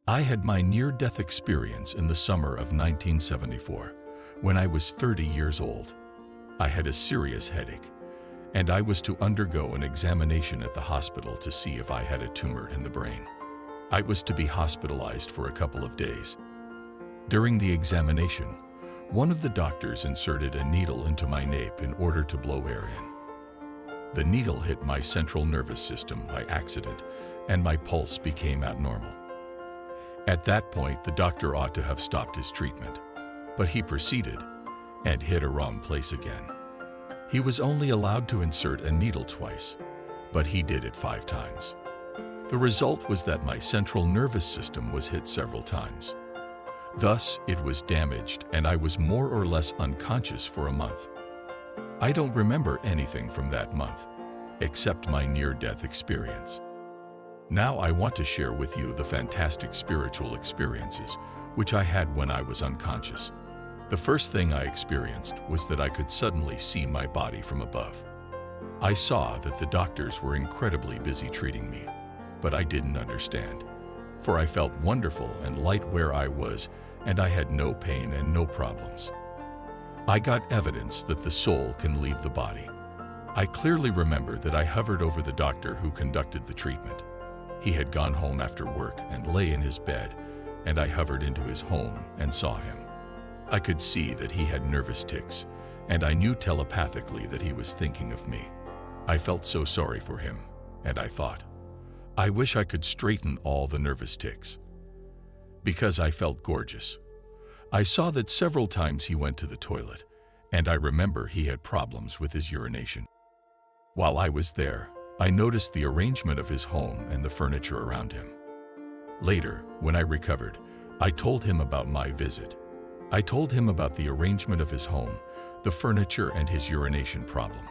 I had my near-death experience in the summer of 1974, when I was 30 years old. I had a serious headache, and I was to undergo an examination at the hospital to see if I had a tumor in the brain. I was to be hospitalized for a couple of days. During the examination, one of the doctors inserted a needle into my nape in order to blow air in. The needle hit my central nervous system by accident, and my pulse became abnormal. At that point, the doctor ought to have stopped his treatment, but he proceeded and hit a wrong place again. He was only allowed to insert a needle twice, but he did it 5 times. The result was that my central nervous system was hit several times. Thus, it was damaged and I was more or less unconscious for a month. I don't remember anything from that month, except my near-death experience. Now I want to share with you the fantastic spiritual experiences which I had when I was unconscious. The first thing I experienced was that I could suddenly see my body from above. I saw that the doctors were incredibly busy treating me, but I didn't understand, for I felt wonderful and light where I was, and I had no pain and no problems. I got evidence that the soul can leave the body. I clearly remember that I hovered over the doctor who conducted the treatment. He had gone home after work and lay in his bed, and I hovered into his home and saw him. I could see that he had nervous tics, and I knew telepathically that he was thinking of me. I felt so sorry for him, and I thought, I wish I could straighten all the nervous tics. Because I felt gorgeous. I saw that several times he went to the toilet, and I remember he had problems with his urination. While I was there, I noticed the arrangement of his home and the furniture around him. Later, when I recovered, I told him about my visit. I told him about the arrangement of his home, the furniture, and his urination problem.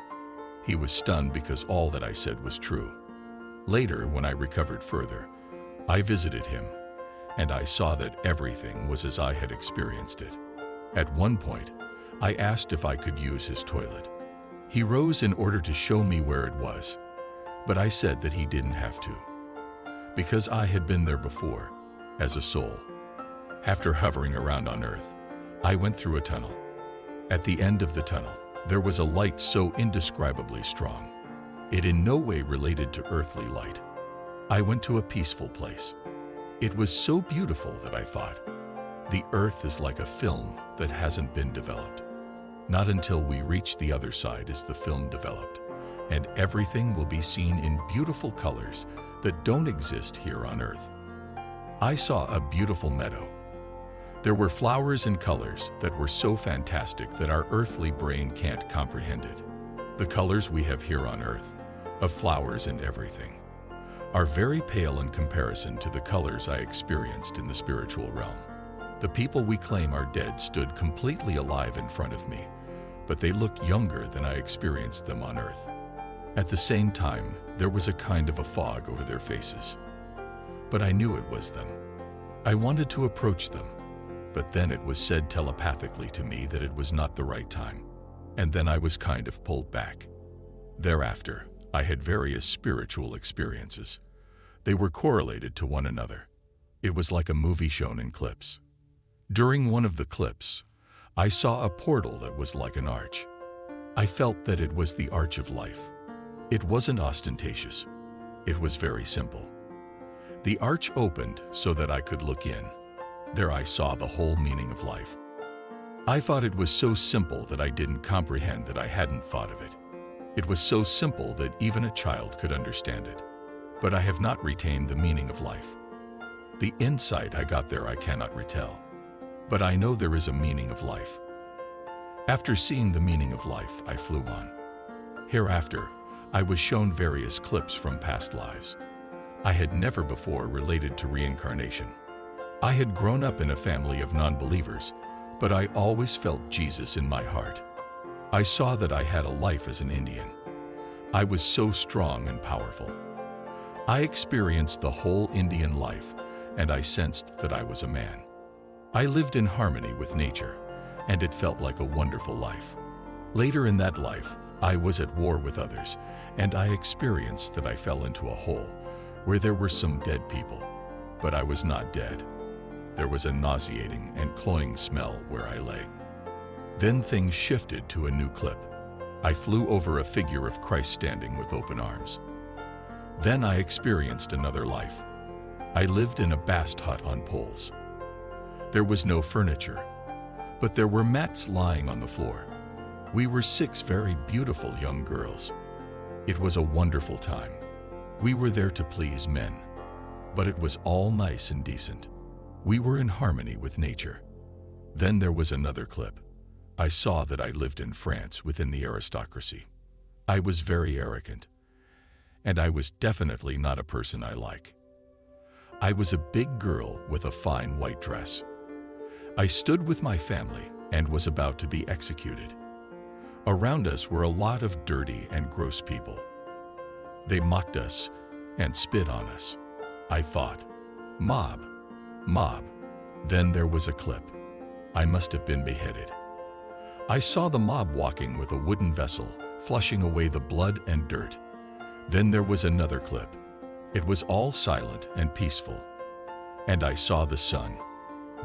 He was stunned because all that I said was true. Later, when I recovered further, I visited him, and I saw that everything was as I had experienced it. At one point, I asked if I could use his toilet. He rose in order to show me where it was, but I said that he didn't have to, because I had been there before, as a soul. After hovering around on Earth, I went through a tunnel. At the end of the tunnel, there was a light so indescribably strong. It in no way related to earthly light. I went to a peaceful place. It was so beautiful that I thought, the Earth is like a film that hasn't been developed. Not until we reach the other side is the film developed, and everything will be seen in beautiful colors that don't exist here on Earth. I saw a beautiful meadow. There were flowers and colors that were so fantastic that our earthly brain can't comprehend it. The colors we have here on Earth, of flowers and everything, are very pale in comparison to the colors I experienced in the spiritual realm. The people we claim are dead stood completely alive in front of me, but they looked younger than I experienced them on Earth. At the same time, there was a kind of a fog over their faces. But I knew it was them. I wanted to approach them, but then it was said telepathically to me that it was not the right time, and then I was kind of pulled back. Thereafter, I had various spiritual experiences. They were correlated to one another. It was like a movie shown in clips. During one of the clips, I saw a portal that was like an arch. I felt that it was the arch of life. It wasn't ostentatious. It was very simple. The arch opened so that I could look in. There I saw the whole meaning of life. I thought it was so simple that I didn't comprehend that I hadn't thought of it. It was so simple that even a child could understand it. But I have not retained the meaning of life. The insight I got there I cannot retell. But I know there is a meaning of life. After seeing the meaning of life, I flew on. Hereafter, I was shown various clips from past lives. I had never before related to reincarnation. I had grown up in a family of non-believers, but I always felt Jesus in my heart. I saw that I had a life as an Indian. I was so strong and powerful. I experienced the whole Indian life, and I sensed that I was a man. I lived in harmony with nature, and it felt like a wonderful life. Later in that life, I was at war with others, and I experienced that I fell into a hole where there were some dead people. but I was not dead. There was a nauseating and cloying smell where I lay. Then things shifted to a new clip. I flew over a figure of Christ standing with open arms. Then I experienced another life. I lived in a bast hut on poles. There was no furniture, but there were mats lying on the floor. We were 6 very beautiful young girls. It was a wonderful time. We were there to please men, but it was all nice and decent. We were in harmony with nature. Then there was another clip. I saw that I lived in France within the aristocracy. I was very arrogant, and I was definitely not a person I like. I was a big girl with a fine white dress. I stood with my family and was about to be executed. Around us were a lot of dirty and gross people. They mocked us and spit on us. I thought, mob, mob. Then there was a clip. I must have been beheaded. I saw the mob walking with a wooden vessel, flushing away the blood and dirt. Then there was another clip. It was all silent and peaceful. And I saw the sun.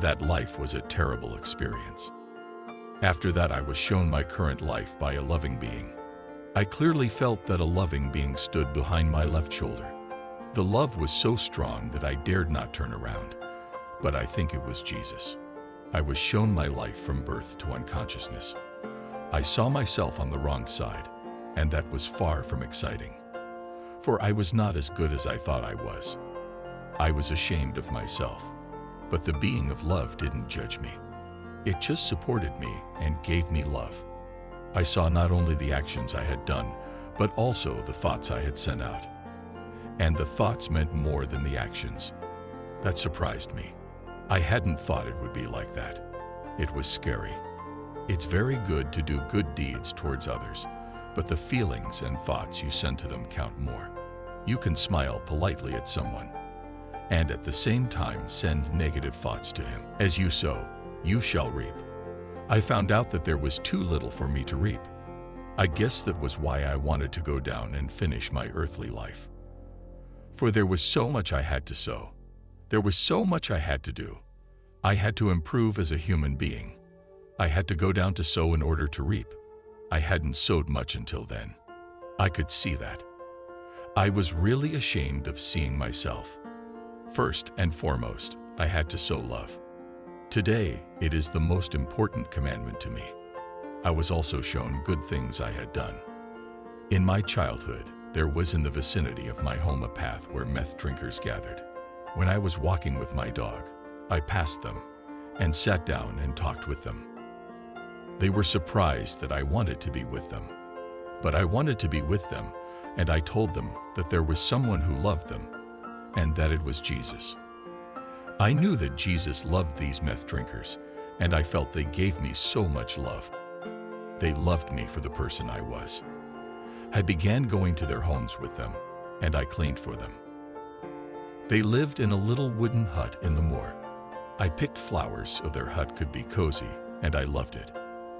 That life was a terrible experience. After that, I was shown my current life by a loving being. I clearly felt that a loving being stood behind my left shoulder. The love was so strong that I dared not turn around, but I think it was Jesus. I was shown my life from birth to unconsciousness. I saw myself on the wrong side, and that was far from exciting. For I was not as good as I thought I was. I was ashamed of myself, but the being of love didn't judge me. It just supported me and gave me love. I saw not only the actions I had done, but also the thoughts I had sent out. And the thoughts meant more than the actions. That surprised me. I hadn't thought it would be like that. It was scary. It's very good to do good deeds towards others, but the feelings and thoughts you send to them count more. You can smile politely at someone, and at the same time send negative thoughts to him. As you sow, you shall reap. I found out that there was too little for me to reap. I guess that was why I wanted to go down and finish my earthly life. For there was so much I had to sow. There was so much I had to do. I had to improve as a human being. I had to go down to sow in order to reap. I hadn't sowed much until then. I could see that. I was really ashamed of seeing myself. First and foremost, I had to sow love. Today, it is the most important commandment to me. I was also shown good things I had done. In my childhood, there was in the vicinity of my home a path where meth drinkers gathered. When I was walking with my dog, I passed them and sat down and talked with them. They were surprised that I wanted to be with them. But I wanted to be with them, and I told them that there was someone who loved them, and that it was Jesus. I knew that Jesus loved these meth drinkers, and I felt they gave me so much love. They loved me for the person I was. I began going to their homes with them, and I cleaned for them. They lived in a little wooden hut in the moor. I picked flowers so their hut could be cozy, and I loved it.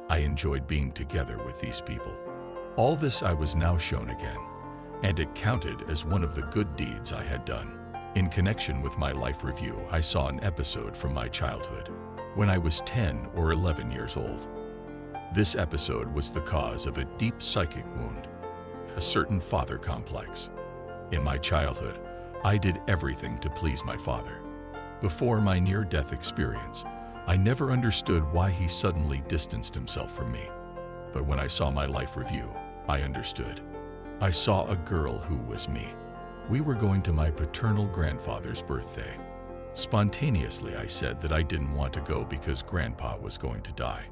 I enjoyed being together with these people. All this I was now shown again, and it counted as one of the good deeds I had done. In connection with my life review, I saw an episode from my childhood, when I was 10 or 11 years old. This episode was the cause of a deep psychic wound, a certain father complex. In my childhood, I did everything to please my father. Before my near-death experience, I never understood why he suddenly distanced himself from me. But when I saw my life review, I understood. I saw a girl who was me. We were going to my paternal grandfather's birthday. Spontaneously, I said that I didn't want to go because Grandpa was going to die.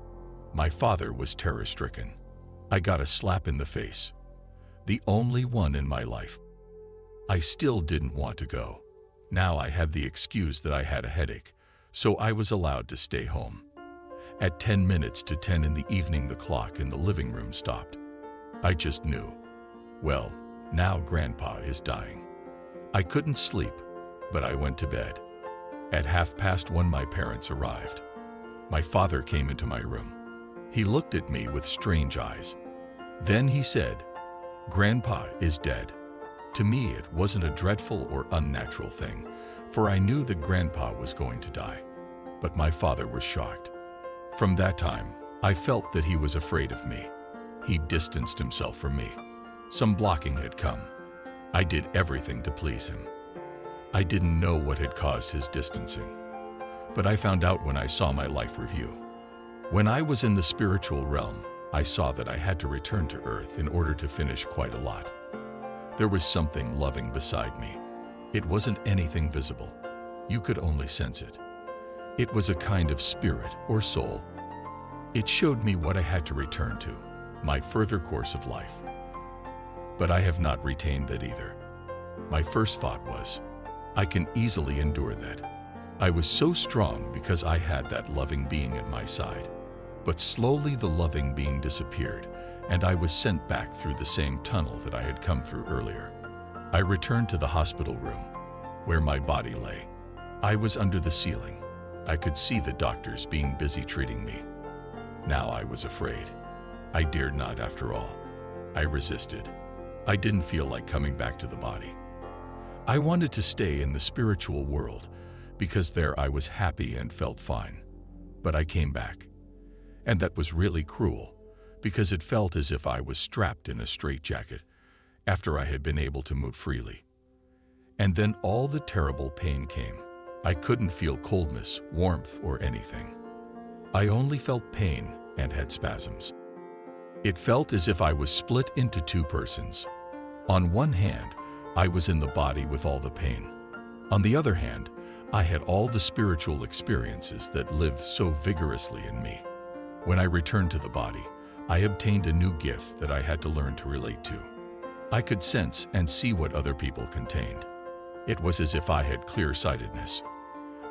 My father was terror-stricken. I got a slap in the face. The only one in my life. I still didn't want to go. Now I had the excuse that I had a headache, so I was allowed to stay home. At 10 minutes to 10 in the evening, the clock in the living room stopped. I just knew. Well, now Grandpa is dying. I couldn't sleep, but I went to bed. At 1:30, my parents arrived. My father came into my room. He looked at me with strange eyes. Then he said, "Grandpa is dead." To me, it wasn't a dreadful or unnatural thing, for I knew that Grandpa was going to die. But my father was shocked. From that time, I felt that he was afraid of me. He distanced himself from me. Some blocking had come. I did everything to please him. I didn't know what had caused his distancing, but I found out when I saw my life review. When I was in the spiritual realm, I saw that I had to return to earth in order to finish quite a lot. There was something loving beside me. It wasn't anything visible. You could only sense it. It was a kind of spirit or soul. It showed me what I had to return to, my further course of life. But I have not retained that either. My first thought was, I can easily endure that. I was so strong because I had that loving being at my side. But slowly the loving being disappeared, and I was sent back through the same tunnel that I had come through earlier. I returned to the hospital room, where my body lay. I was under the ceiling. I could see the doctors being busy treating me. Now I was afraid. I dared not after all. I resisted. I didn't feel like coming back to the body. I wanted to stay in the spiritual world because there I was happy and felt fine. But I came back. And that was really cruel because it felt as if I was strapped in a straitjacket after I had been able to move freely. And then all the terrible pain came. I couldn't feel coldness, warmth, or anything. I only felt pain and had spasms. It felt as if I was split into two persons. On one hand, I was in the body with all the pain. On the other hand, I had all the spiritual experiences that lived so vigorously in me. When I returned to the body, I obtained a new gift that I had to learn to relate to. I could sense and see what other people contained. It was as if I had clear-sightedness.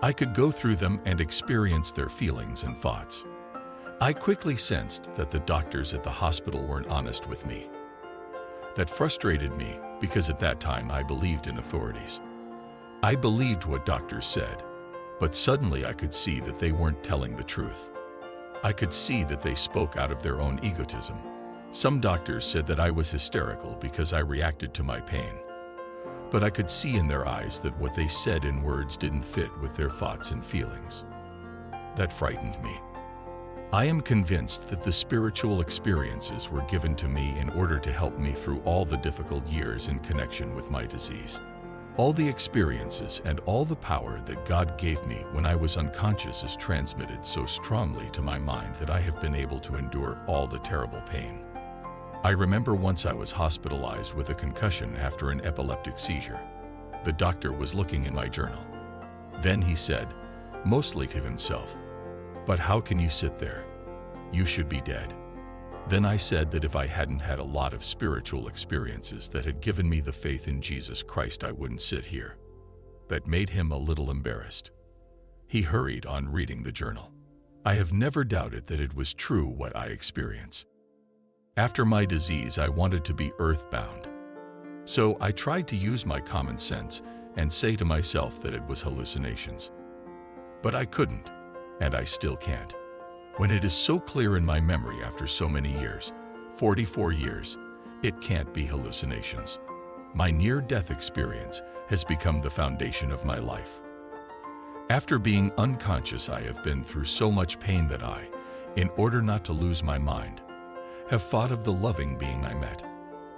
I could go through them and experience their feelings and thoughts. I quickly sensed that the doctors at the hospital weren't honest with me. That frustrated me because at that time I believed in authorities. I believed what doctors said, but suddenly I could see that they weren't telling the truth. I could see that they spoke out of their own egotism. Some doctors said that I was hysterical because I reacted to my pain. But I could see in their eyes that what they said in words didn't fit with their thoughts and feelings. That frightened me. I am convinced that the spiritual experiences were given to me in order to help me through all the difficult years in connection with my disease. All the experiences and all the power that God gave me when I was unconscious is transmitted so strongly to my mind that I have been able to endure all the terrible pain. I remember once I was hospitalized with a concussion after an epileptic seizure. The doctor was looking in my journal. Then he said, mostly to himself, "But how can you sit there? You should be dead." Then I said that if I hadn't had a lot of spiritual experiences that had given me the faith in Jesus Christ, I wouldn't sit here. That made him a little embarrassed. He hurried on reading the journal. I have never doubted that it was true what I experience. After my disease, I wanted to be earthbound. So I tried to use my common sense and say to myself that it was hallucinations. But I couldn't, and I still can't. When it is so clear in my memory after so many years, 44 years, it can't be hallucinations. My near-death experience has become the foundation of my life. After being unconscious, I have been through so much pain that I, in order not to lose my mind, have thought of the loving being I met.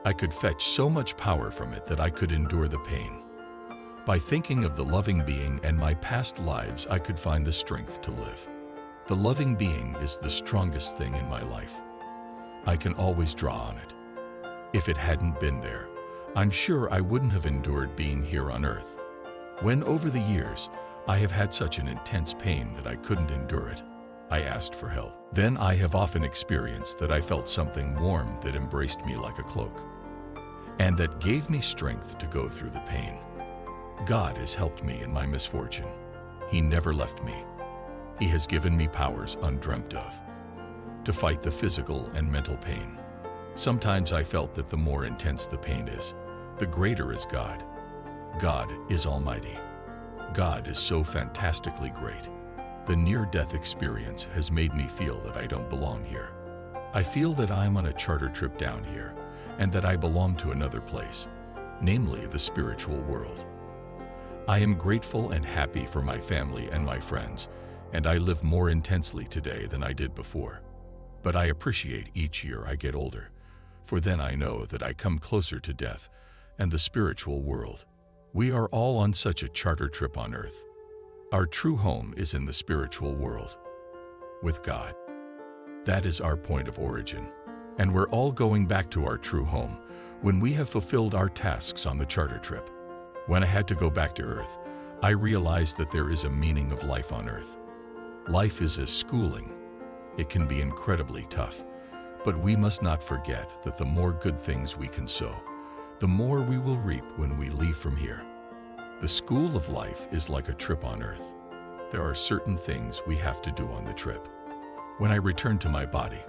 I could fetch so much power from it that I could endure the pain. By thinking of the loving being and my past lives, I could find the strength to live. The loving being is the strongest thing in my life. I can always draw on it. If it hadn't been there, I'm sure I wouldn't have endured being here on earth. When over the years, I have had such an intense pain that I couldn't endure it, I asked for help. Then I have often experienced that I felt something warm that embraced me like a cloak, and that gave me strength to go through the pain. God has helped me in my misfortune. He never left me. He has given me powers undreamt of, to fight the physical and mental pain. Sometimes I felt that the more intense the pain is, the greater is God. God is almighty. God is so fantastically great. The near-death experience has made me feel that I don't belong here. I feel that I'm on a charter trip down here, and that I belong to another place, namely the spiritual world. I am grateful and happy for my family and my friends, and I live more intensely today than I did before. But I appreciate each year I get older, for then I know that I come closer to death and the spiritual world. We are all on such a charter trip on earth. Our true home is in the spiritual world, with God. That is our point of origin, and we're all going back to our true home when we have fulfilled our tasks on the charter trip. When I had to go back to earth, I realized that there is a meaning of life on earth. Life is as schooling. It can be incredibly tough, but we must not forget that the more good things we can sow, the more we will reap when we leave from here. The school of life is like a trip on earth. There are certain things we have to do on the trip. When I returned to my body,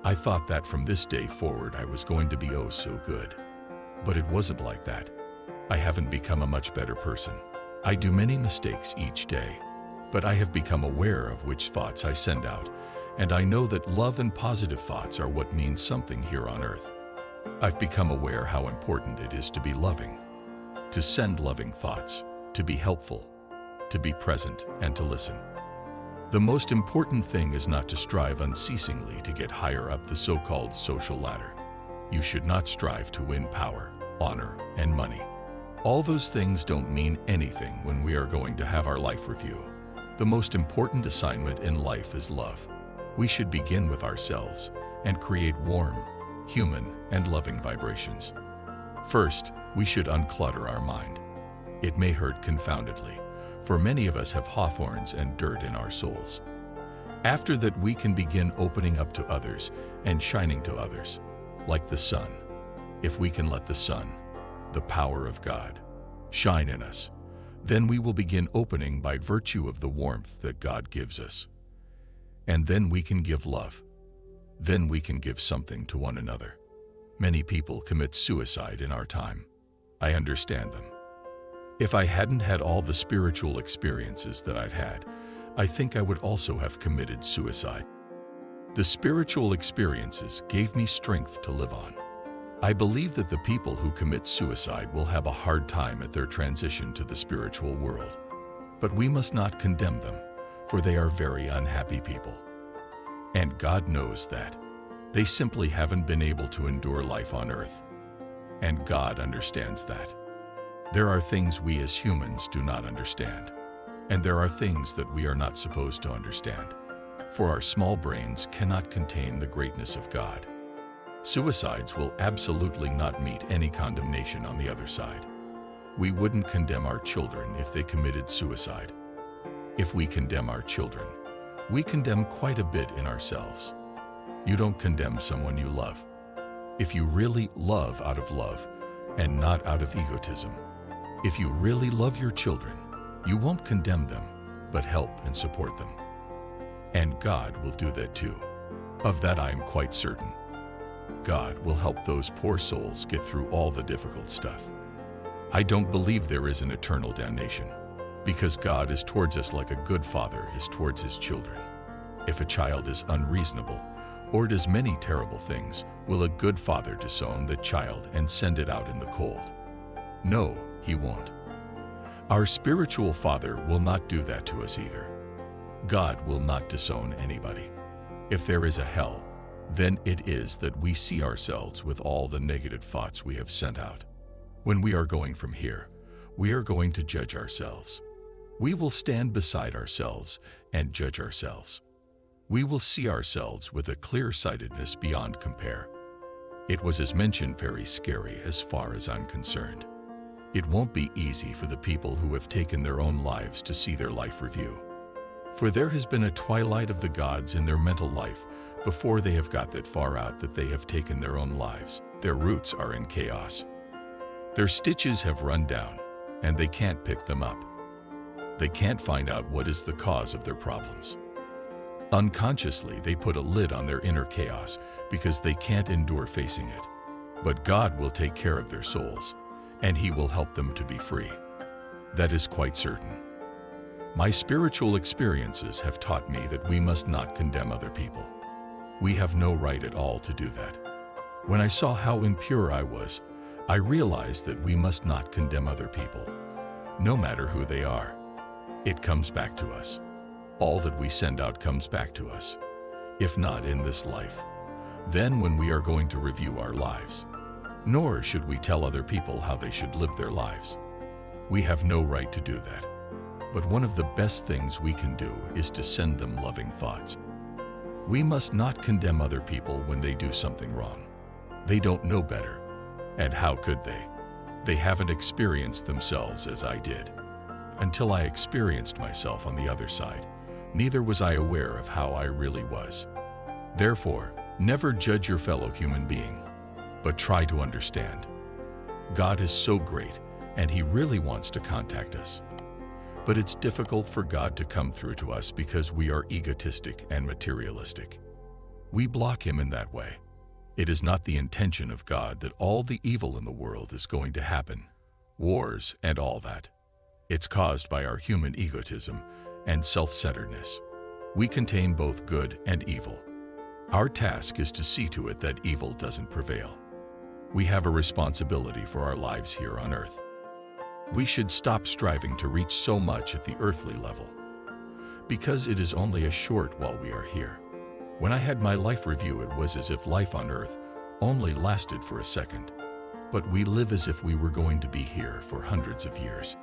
I thought that from this day forward I was going to be oh so good. But it wasn't like that. I haven't become a much better person. I do many mistakes each day, but I have become aware of which thoughts I send out, and I know that love and positive thoughts are what means something here on earth. I've become aware how important it is to be loving, to send loving thoughts, to be helpful, to be present, and to listen. The most important thing is not to strive unceasingly to get higher up the so-called social ladder. You should not strive to win power, honor, and money. All those things don't mean anything when we are going to have our life review. The most important assignment in life is love. We should begin with ourselves and create warm, human, and loving vibrations. First, we should unclutter our mind. It may hurt confoundedly, for many of us have hawthorns and dirt in our souls. After that, we can begin opening up to others and shining to others, like the sun. If we can let the sun, the power of God, shine in us, then we will begin opening by virtue of the warmth that God gives us. And then we can give love. Then we can give something to one another. Many people commit suicide in our time. I understand them. If I hadn't had all the spiritual experiences that I've had, I think I would also have committed suicide. The spiritual experiences gave me strength to live on. I believe that the people who commit suicide will have a hard time at their transition to the spiritual world. But we must not condemn them, for they are very unhappy people. And God knows that. They simply haven't been able to endure life on earth. And God understands that. There are things we as humans do not understand. And there are things that we are not supposed to understand. For our small brains cannot contain the greatness of God. Suicides will absolutely not meet any condemnation on the other side. We wouldn't condemn our children if they committed suicide. If we condemn our children, we condemn quite a bit in ourselves. You don't condemn someone you love. If you really love out of love and not out of egotism, if you really love your children, you won't condemn them, but help and support them. And God will do that too. Of that I am quite certain. God will help those poor souls get through all the difficult stuff. I don't believe there is an eternal damnation, because God is towards us like a good father is towards his children. If a child is unreasonable, or does many terrible things, will a good father disown that child and send it out in the cold? No, he won't. Our spiritual Father will not do that to us either. God will not disown anybody. If there is a hell, then it is that we see ourselves with all the negative thoughts we have sent out. When we are going from here, we are going to judge ourselves. We will stand beside ourselves and judge ourselves. We will see ourselves with a clear-sightedness beyond compare. It was, as mentioned, very scary as far as I'm concerned. It won't be easy for the people who have taken their own lives to see their life review. For there has been a twilight of the gods in their mental life before they have got that far out that they have taken their own lives. Their roots are in chaos. Their stitches have run down, and they can't pick them up. They can't find out what is the cause of their problems. Unconsciously, they put a lid on their inner chaos because they can't endure facing it. But God will take care of their souls, and He will help them to be free. That is quite certain. My spiritual experiences have taught me that we must not condemn other people. We have no right at all to do that. When I saw how impure I was, I realized that we must not condemn other people, no matter who they are. It comes back to us. All that we send out comes back to us. If not in this life, then when we are going to review our lives. Nor should we tell other people how they should live their lives. We have no right to do that. But one of the best things we can do is to send them loving thoughts. We must not condemn other people when they do something wrong. They don't know better. And how could they? They haven't experienced themselves as I did. Until I experienced myself on the other side, neither was I aware of how I really was. Therefore, never judge your fellow human being, but try to understand. God is so great, and He really wants to contact us. But it's difficult for God to come through to us because we are egotistic and materialistic. We block Him in that way. It is not the intention of God that all the evil in the world is going to happen, wars and all that. It's caused by our human egotism and self-centeredness. We contain both good and evil. Our task is to see to it that evil doesn't prevail. We have a responsibility for our lives here on earth. We should stop striving to reach so much at the earthly level, because it is only a short while we are here. When I had my life review, it was as if life on earth only lasted for a second, but we live as if we were going to be here for hundreds of years.